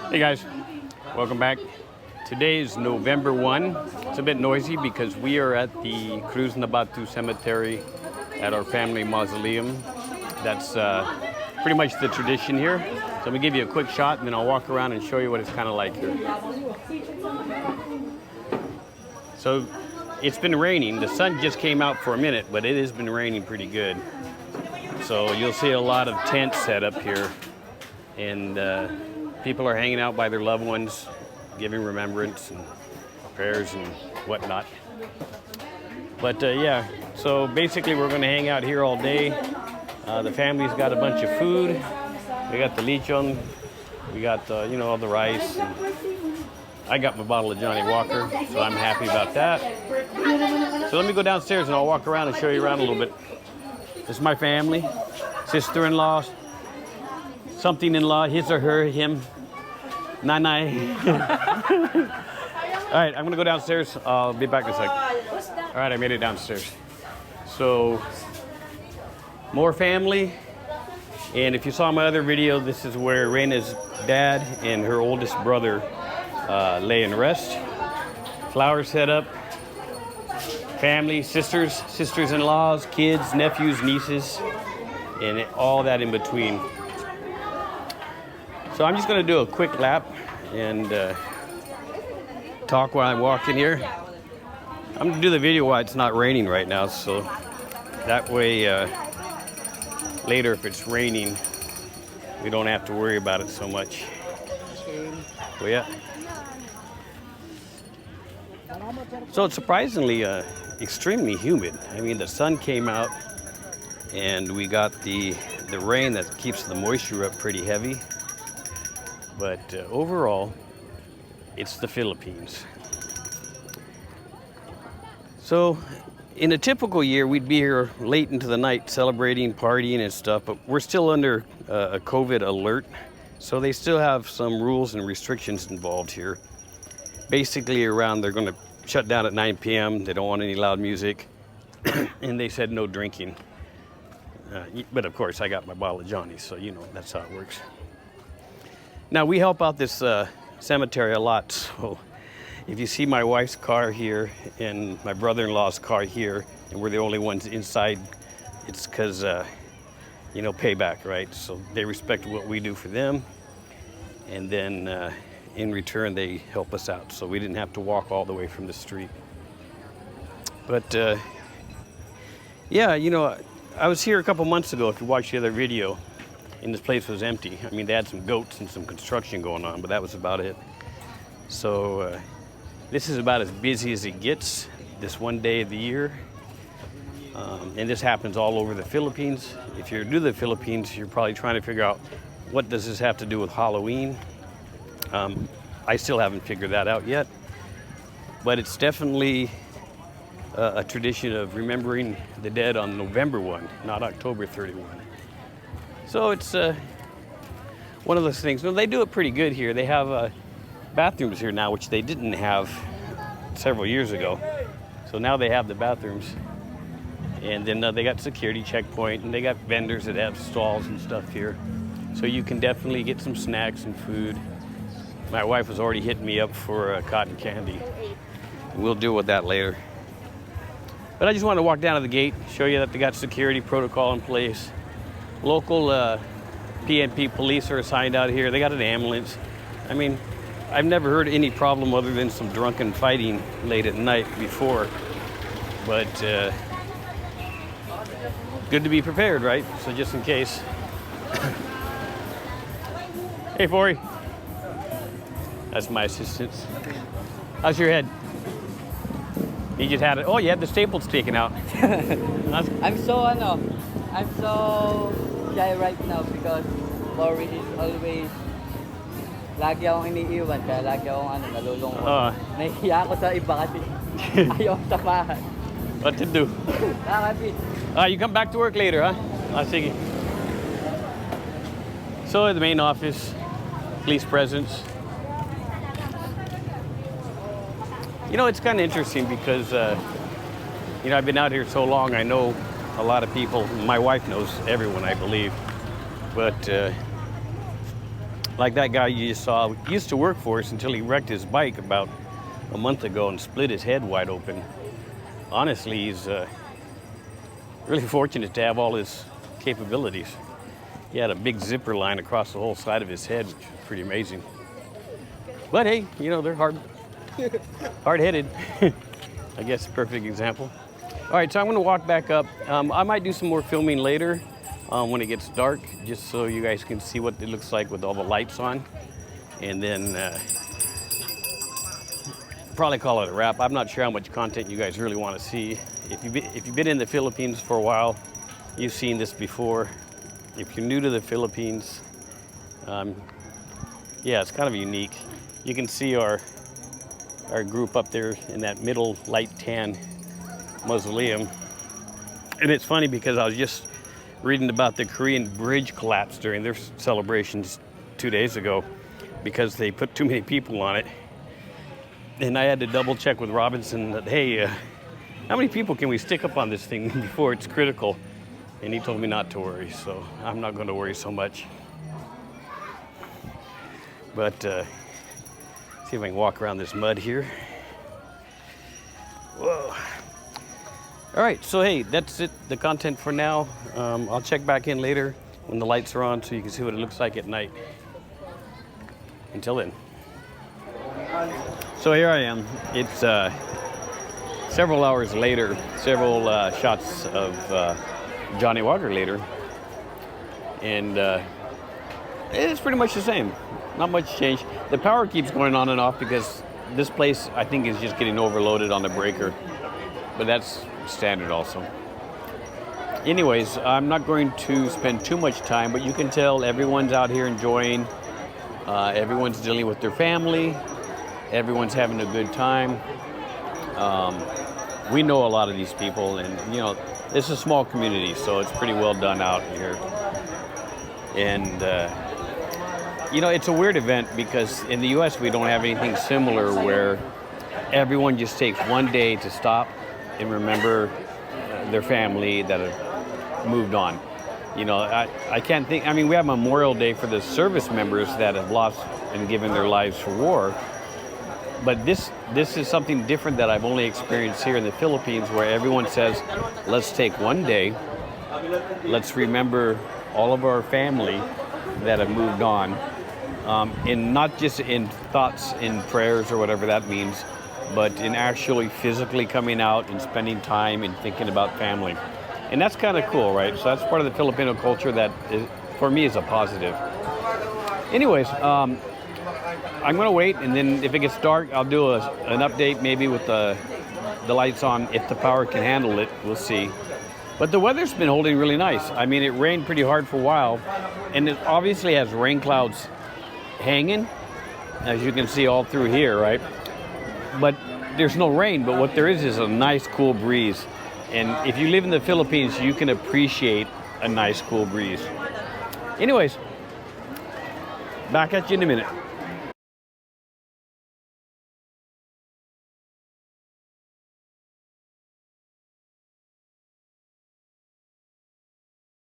Hey guys, welcome back. Today is November 1. It's a bit noisy because we are at the Cruz Nabatu Cemetery at our family mausoleum. That's pretty much the tradition here. So I'm gonna give you a quick shot and then I'll walk around and show you what it's kind of like here. So it's been raining. The sun just came out for a minute, but it has been raining pretty good. So you'll see a lot of tents set up here, and people are hanging out by their loved ones, giving remembrance and prayers and whatnot. But yeah, so basically we're going to hang out here all day. The family's got a bunch of food. We got the lechon, we got all the rice. And I got my bottle of Johnny Walker, so I'm happy about that. So let me go downstairs and I'll walk around and show you around a little bit. This is my family, sister-in-law, something-in-law, his or her, him, nanay. All right, I'm gonna go downstairs. I'll be back in a second. All right, I made it downstairs. So, more family. And if you saw my other video, this is where Reina's dad and her oldest brother lay and rest. Flowers set up. Family, sisters-in-laws, kids, nephews, nieces, and all that in between. So I'm just going to do a quick lap and talk while I walk in here. I'm going to do the video while it's not raining right now, so that way later if it's raining, we don't have to worry about it so much. Well, yeah. So it's surprisingly extremely humid. I mean, the sun came out and we got the rain that keeps the moisture up pretty heavy. But overall, it's the Philippines. So in a typical year, we'd be here late into the night celebrating, partying and stuff, but we're still under a COVID alert. So they still have some rules and restrictions involved here. Basically around, they're going to shut down at 9 p.m. They don't want any loud music. And they said no drinking. But of course, I got my bottle of Johnny, so that's how it works. Now, we help out this cemetery a lot. So if you see my wife's car here and my brother-in-law's car here, and we're the only ones inside, it's because, payback, right? So they respect what we do for them. And then in return, they help us out. So we didn't have to walk all the way from the street. But yeah, I was here a couple months ago, if you watched the other video, and this place was empty. I mean, they had some goats and some construction going on, but that was about it. So this is about as busy as it gets this one day of the year. And this happens all over the Philippines. If you're new to the Philippines, you're probably trying to figure out, what does this have to do with Halloween? I still haven't figured that out yet. But it's definitely a tradition of remembering the dead on November 1, not October 31. So it's one of those things. No, they do it pretty good here. They have bathrooms here now, which they didn't have several years ago. So now they have the bathrooms. And then they got security checkpoint, and they got vendors that have stalls and stuff here. So you can definitely get some snacks and food. My wife was already hitting me up for cotton candy. We'll deal with that later. But I just wanted to walk down to the gate, show you that they got security protocol in place. Local PNP police are assigned out here. They got an ambulance. I mean, I've never heard any problem other than some drunken fighting late at night before. But good to be prepared, right? So just in case. Hey, Forey. That's my assistant. How's your head? You just had it. Oh, you had the staples taken out. I'm so shy right now because Lori is always lagi akong iniiwan, kaya lagi akong nalulungkot. Nahihiya ako sa iba kasi ayaw samahan. What to do? You come back to work later, huh? Sige. So the main office, police presence. It's kind of interesting because, I've been out here so long, I know a lot of people. My wife knows everyone, I believe. But Like that guy you just saw used to work for us until he wrecked his bike about a month ago and split his head wide open. Honestly, he's really fortunate to have all his capabilities. He had a big zipper line across the whole side of his head, which is pretty amazing. But hey, you know, they're hard-headed. I guess a perfect example. All right, so I'm going to walk back up. I might do some more filming later when it gets dark, just so you guys can see what it looks like with all the lights on. And then probably call it a wrap. I'm not sure how much content you guys really want to see. If you've been in the Philippines for a while, you've seen this before. If you're new to the Philippines, yeah, it's kind of unique. You can see our group up there in that middle light tan mausoleum. And it's funny because I was just reading about the Korean bridge collapse during their celebrations 2 days ago because they put too many people on it. And I had to double check with Robinson that, hey, how many people can we stick up on this thing before it's critical? And he told me not to worry, so I'm not going to worry so much. But see if I can walk around this mud here. Whoa. All right, so hey, that's it, the content for now. I'll check back in later when the lights are on so you can see what it looks like at night. Until then. So here I am. It's several hours later, several shots of Johnny Walker later. And it's pretty much the same. Not much change. The power keeps going on and off because this place, I think, is just getting overloaded on the breaker. But that's standard also. Anyways, I'm not going to spend too much time, but you can tell everyone's out here enjoying. Everyone's dealing with their family. Everyone's having a good time. We know a lot of these people, and you know, it's a small community, so it's pretty well done out here. And you know, it's a weird event because in the U.S. we don't have anything similar where everyone just takes one day to stop and remember their family that have moved on. You know, I can't think, I mean, we have Memorial Day for the service members that have lost and given their lives for war. But this is something different that I've only experienced here in the Philippines, where everyone says, let's take one day, let's remember all of our family that have moved on, and not just in thoughts, in prayers or whatever that means, but in actually physically coming out and spending time and thinking about family. And that's kind of cool, right? So that's part of the Filipino culture that, for me, is a positive. Anyways, I'm going to wait, and then if it gets dark, I'll do an update maybe with the lights on. If the power can handle it, we'll see. But the weather's been holding really nice. I mean, it rained pretty hard for a while, and it obviously has rain clouds hanging, as you can see all through here, right? But there's no rain, but what there is a nice cool breeze. And if you live in the Philippines, you can appreciate a nice cool breeze. Anyways, back at you in a minute.